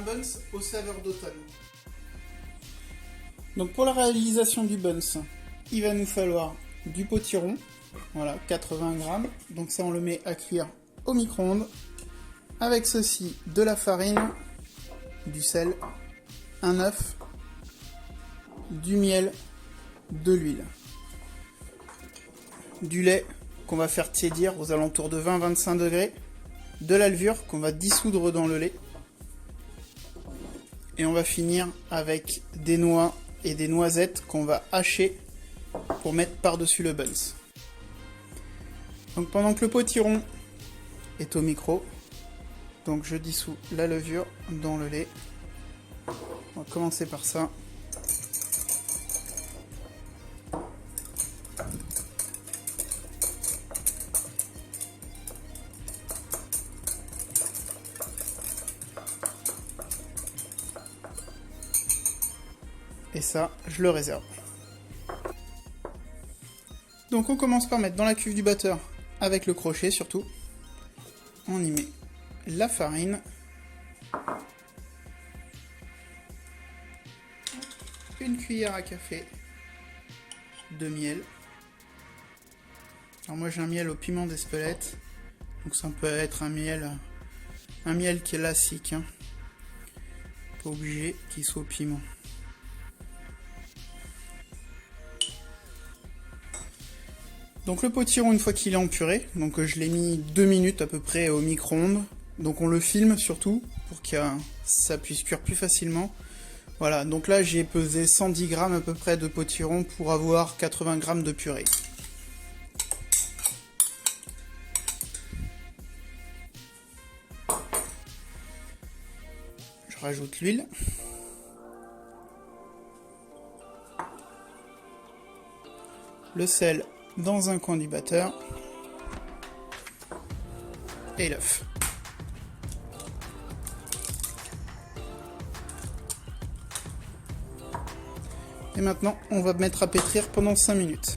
buns aux saveurs d'automne. Donc pour la réalisation du buns, il va nous falloir du potiron, voilà, 80 grammes. Donc ça on le met à cuire au micro-ondes. Avec ceci, de la farine, du sel, un œuf, du miel, de l'huile, du lait qu'on va faire tiédir aux alentours de 20-25 degrés, de la levure qu'on va dissoudre dans le lait, et on va finir avec des noix et des noisettes qu'on va hacher pour mettre par-dessus le buns. Donc pendant que le potiron est au micro, donc je dissous la levure dans le lait. On va commencer par ça. Et ça, je le réserve. Donc on commence par mettre dans la cuve du batteur, avec le crochet surtout. On y met la farine. Une cuillère à café de miel. Alors moi j'ai un miel au piment d'Espelette. Donc ça peut être un miel classique. Hein. Pas obligé qu'il soit au piment. Donc le potiron, une fois qu'il est empuré, donc je l'ai mis 2 minutes à peu près au micro-ondes. Donc on le filme surtout pour que ça puisse cuire plus facilement. Voilà, donc là j'ai pesé 110 grammes à peu près de potiron pour avoir 80 grammes de purée. Je rajoute l'huile. Le sel dans un coin du batteur. Et l'œuf. Et maintenant, on va mettre à pétrir pendant 5 minutes.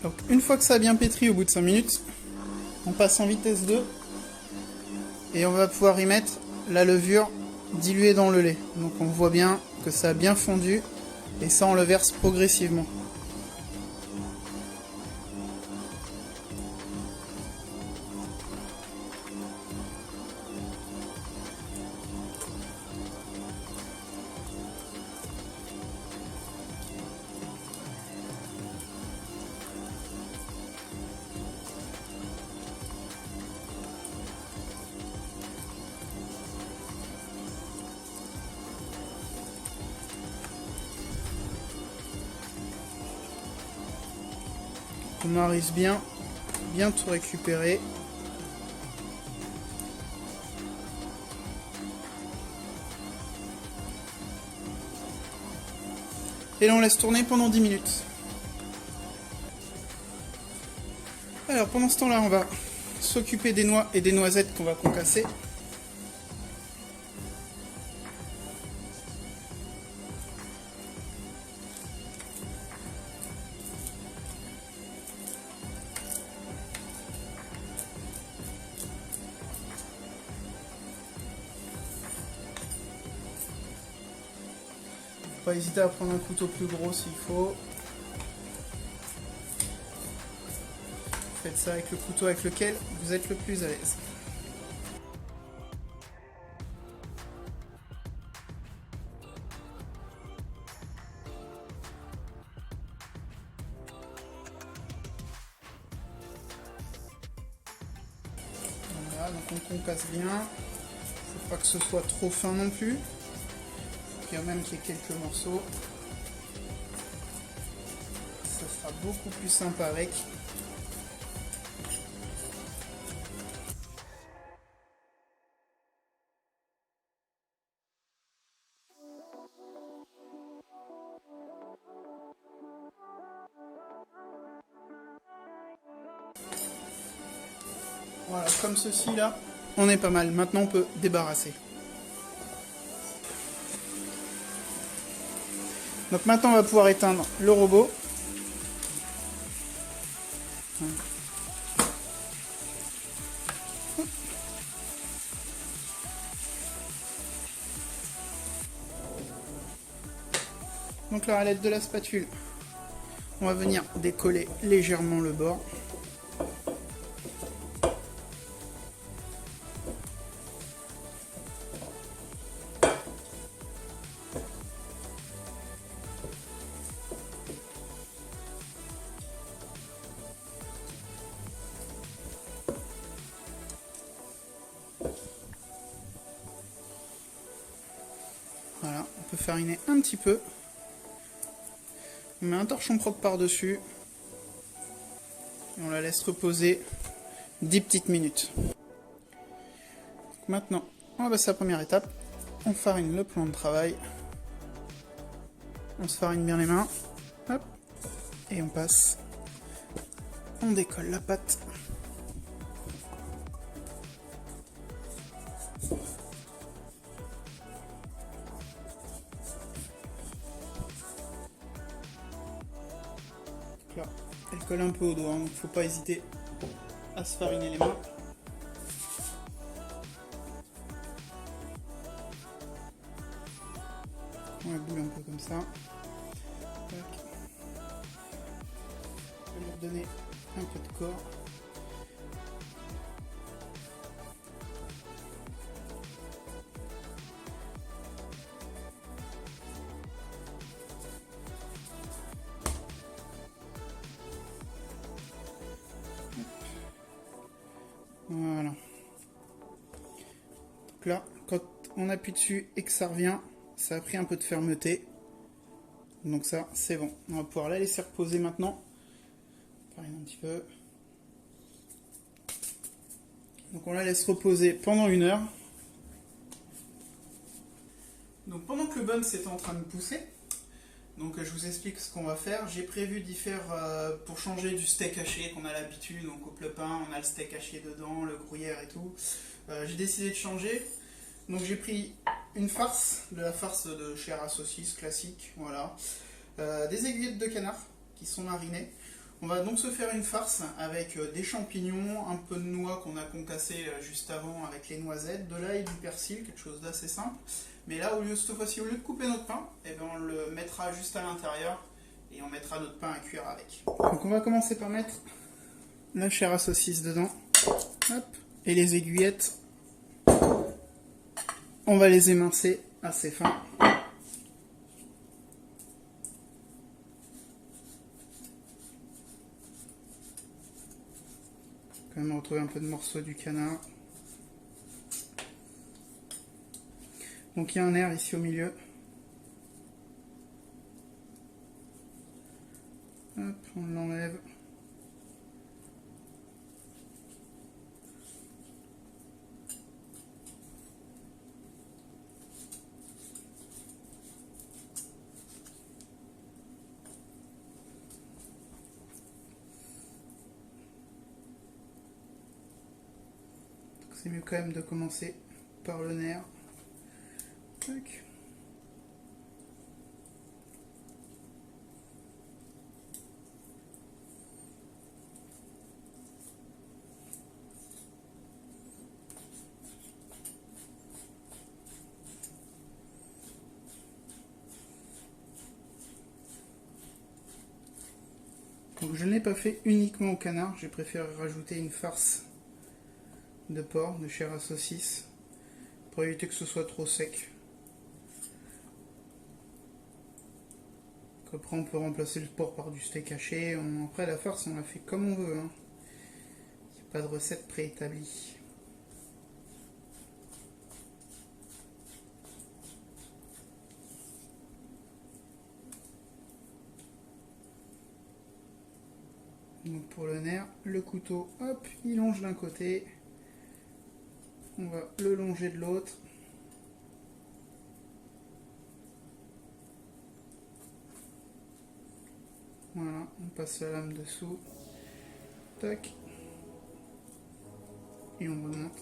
Donc, une fois que ça a bien pétri au bout de 5 minutes, on passe en vitesse 2 et on va pouvoir y mettre la levure diluée dans le lait. Donc on voit bien que ça a bien fondu et ça on le verse progressivement. On marise bien tout récupérer. Et là on laisse tourner pendant 10 minutes. Alors pendant ce temps-là, on va s'occuper des noix et des noisettes qu'on va concasser. Pas hésiter à prendre un couteau plus gros s'il faut. Faites ça avec le couteau avec lequel vous êtes le plus à l'aise. Voilà, donc on concasse bien. Faut pas que ce soit trop fin non plus. Faut quand même qu'il y ait quelques morceaux. Ça sera beaucoup plus sympa avec. Voilà, comme ceci là, on est pas mal. Maintenant on peut débarrasser. Donc maintenant on va pouvoir éteindre le robot. Donc là, à l'aide de la spatule, on va venir décoller légèrement le bord. Voilà, on peut fariner un petit peu. On met un torchon propre par-dessus. Et on la laisse reposer 10 petites minutes. Maintenant, on va passer à la première étape. On farine le plan de travail. On se farine bien les mains. Hop. Et on passe. On décolle la pâte. Là, elle colle un peu au doigt, donc faut pas hésiter à se fariner les mains. On la boule un peu comme ça. On va lui redonner un peu de corps. Voilà. Donc là, quand on appuie dessus et que ça revient, ça a pris un peu de fermeté. Donc ça, c'est bon. On va pouvoir la laisser reposer maintenant. Farine un petit peu. Donc on la laisse reposer pendant 1 heure. Donc pendant que le bun est en train de pousser, donc je vous explique ce qu'on va faire. J'ai prévu d'y faire pour changer du steak haché qu'on a l'habitude. Donc au plepin, on a le steak haché dedans, le gruyère et tout. J'ai décidé de changer. Donc j'ai pris une farce, de la farce de chair à saucisse classique, voilà. Des aiguillettes de canard qui sont marinées. On va donc se faire une farce avec des champignons, un peu de noix qu'on a concassé juste avant avec les noisettes, de l'ail et du persil, quelque chose d'assez simple. Mais là, cette fois-ci, au lieu de couper notre pain, eh ben, on le mettra juste à l'intérieur et on mettra notre pain à cuire avec. Donc on va commencer par mettre la chair à saucisse dedans. Hop. Et les aiguillettes, on va les émincer assez fin. Quand même retrouver un peu de morceaux du canard. Donc il y a un air ici au milieu. Hop, on l'enlève. C'est mieux quand même de commencer par le nerf. Tac. Donc je n'ai pas fait uniquement au canard, j'ai préféré rajouter une farce de porc, de chair à saucisse, pour éviter que ce soit trop sec. Après on peut remplacer le porc par du steak haché. Après la farce on la fait comme on veut. Hein. Il n'y a pas de recette préétablie. Donc pour le nerf, le couteau, hop, il longe d'un côté. On va le longer de l'autre. Voilà, on passe la lame dessous. Tac. et on remonte.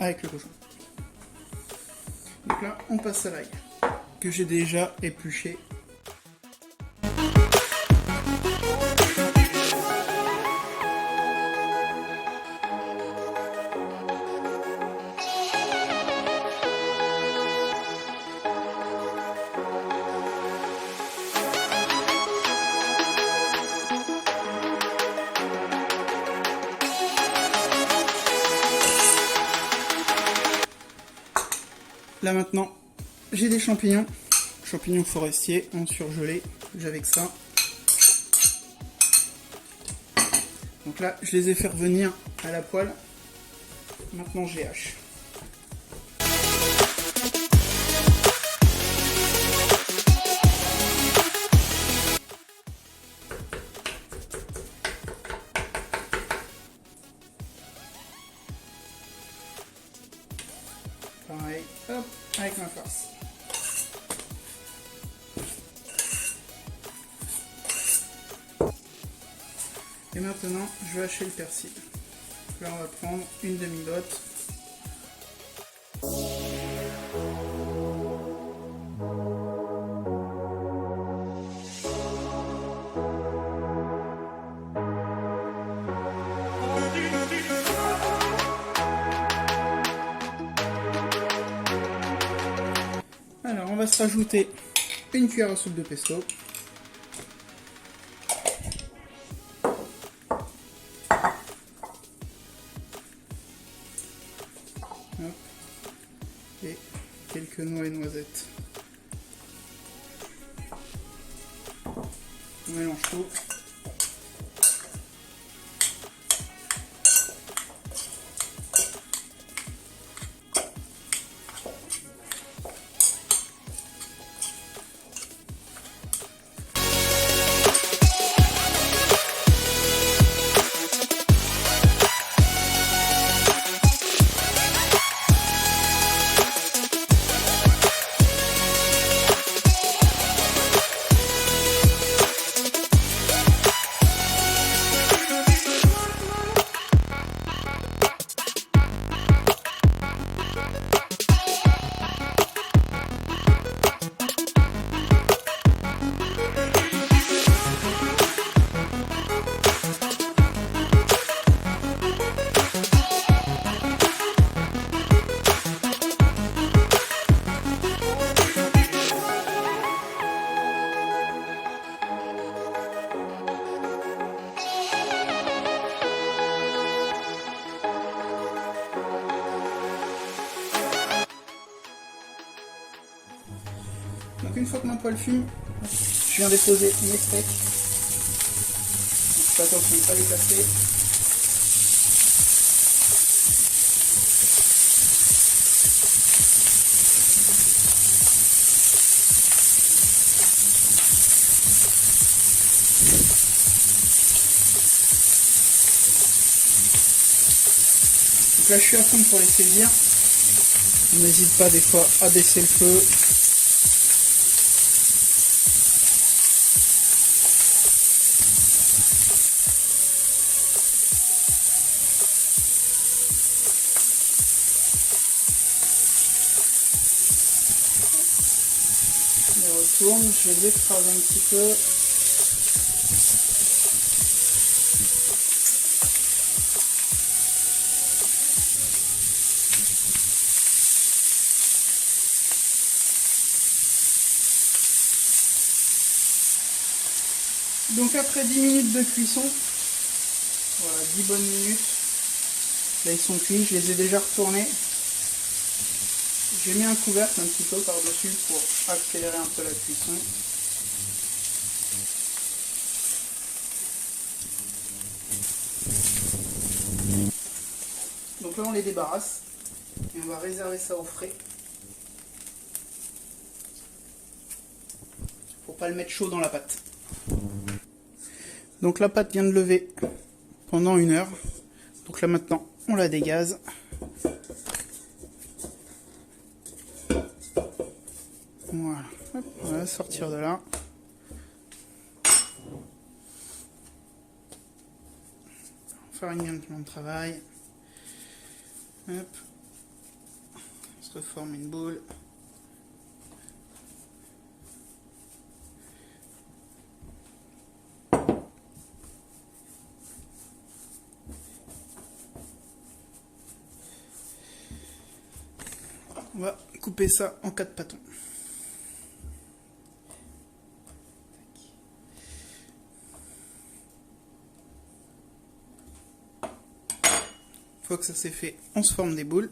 Avec le cochon. Donc là, on passe à l'ail que j'ai déjà épluché. Là maintenant, j'ai des champignons forestiers en surgelé, j'avais que ça. Donc là, je les ai fait revenir à la poêle. Maintenant, je les hache. Pareil, hop, avec ma farce. Et maintenant, je vais hacher le persil. Là, on va prendre une demi-botte. Alors, on va se rajouter une cuillère à soupe de pesto. Hop. Et quelques noix et noisettes. On mélange tout. Donc une fois que ma poêle fume, je viens déposer mes steaks. Fais attention de ne pas les casser. Donc là je suis à fond pour les saisir. On n'hésite pas des fois à baisser le feu. tourne, je vais l'écraser un petit peu. Donc après 10 minutes de cuisson, voilà, 10 bonnes minutes, là ils sont cuits, je les ai déjà retournés. J'ai mis un couvercle un petit peu par-dessus pour accélérer un peu la cuisson. Donc là on les débarrasse et on va réserver ça au frais. Pour pas le mettre chaud dans la pâte. Donc la pâte vient de lever pendant 1 heure. Donc là maintenant on la dégaze. Voilà, hop, on va sortir de là. Faire un plan de travail. Hop. On se reforme une boule. On va couper ça en 4 pâtons. Une fois que ça c'est fait, on se forme des boules.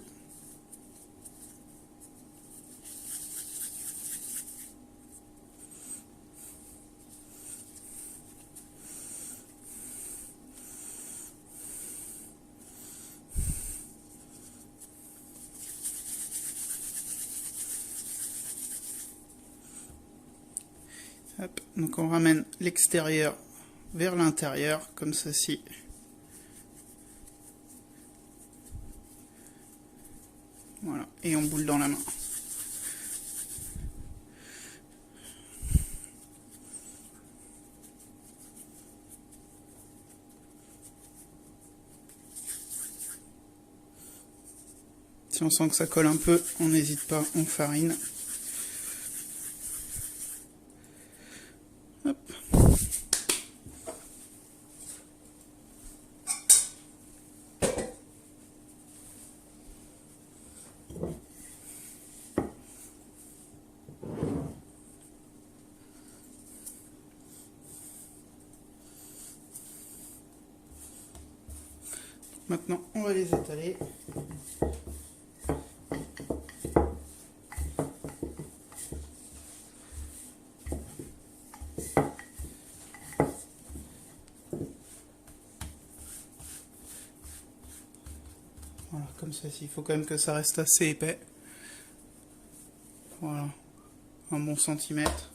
Hop, donc on ramène l'extérieur vers l'intérieur, comme ceci. Voilà, et on boule dans la main. Si on sent que ça colle un peu, on n'hésite pas, on farine. Hop. Maintenant, on va les étaler. Voilà, comme ceci. Il faut quand même que ça reste assez épais. Voilà, un bon centimètre.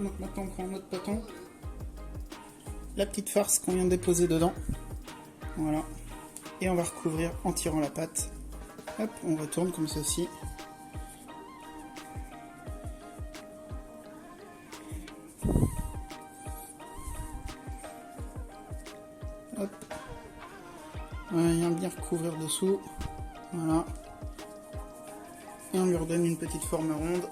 Donc maintenant on prend notre pâton, la petite farce qu'on vient de déposer dedans, voilà, et on va recouvrir en tirant la pâte. Hop, on retourne comme ceci. Hop, on vient bien recouvrir dessous, voilà, et on lui redonne une petite forme ronde.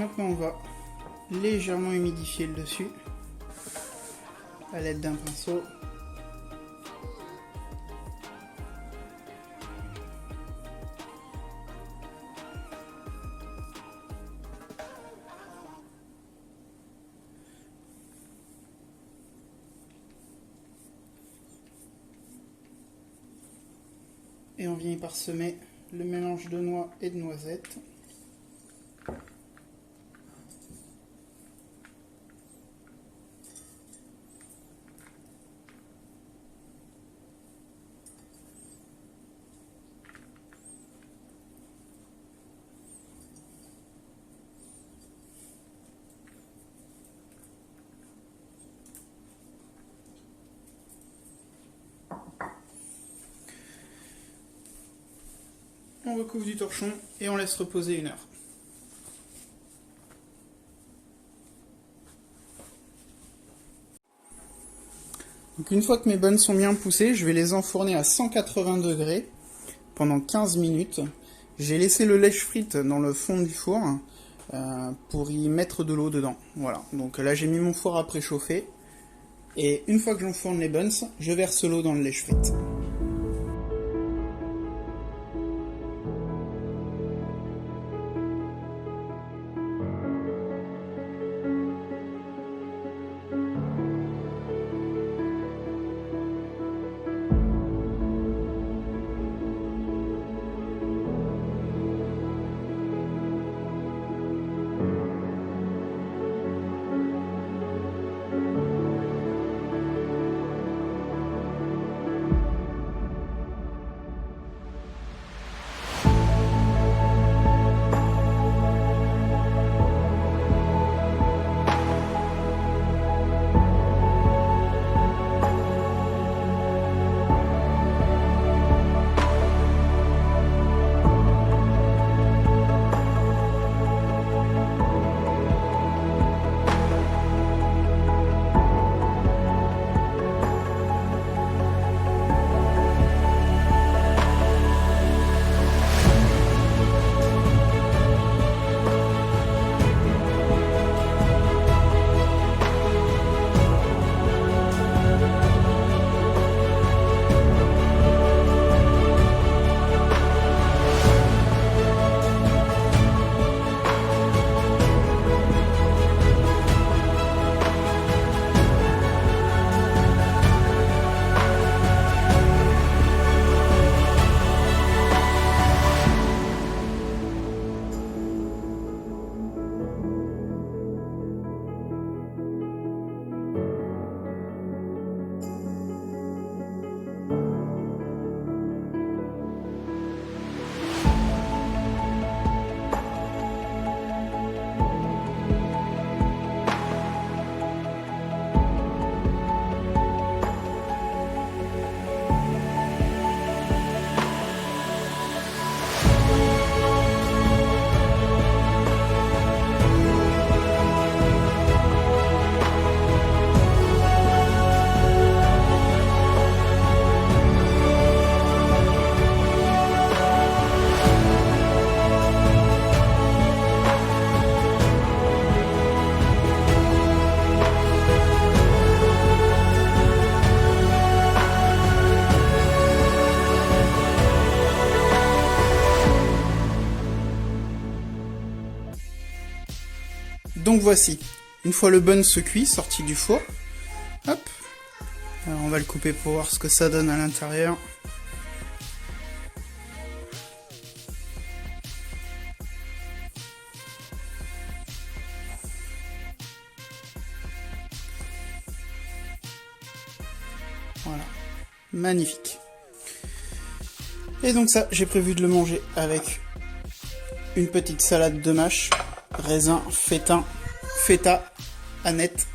maintenant on va légèrement humidifier le dessus à l'aide d'un pinceau. Et on vient y parsemer le mélange de noix et de noisettes. On recouvre du torchon et on laisse reposer 1 heure. Donc une fois que mes buns sont bien poussés, je vais les enfourner à 180 degrés pendant 15 minutes. J'ai laissé le lèche-frite dans le fond du four pour y mettre de l'eau dedans. Voilà, donc là j'ai mis mon four à préchauffer. Et une fois que j'enfourne les buns, je verse l'eau dans le lèche-frite. Donc voici, une fois le bun se cuit, sorti du four, hop, alors on va le couper pour voir ce que ça donne à l'intérieur. Voilà, magnifique. Et donc ça, j'ai prévu de le manger avec une petite salade de mâche, raisin, feta, aneth.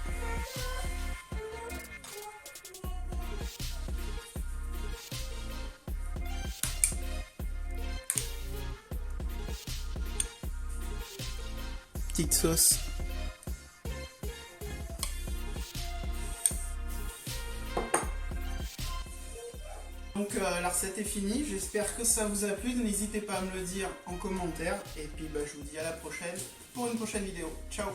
Petite sauce. Donc la recette est finie, j'espère que ça vous a plu, n'hésitez pas à me le dire en commentaire, et puis je vous dis à la prochaine pour une prochaine vidéo. Ciao!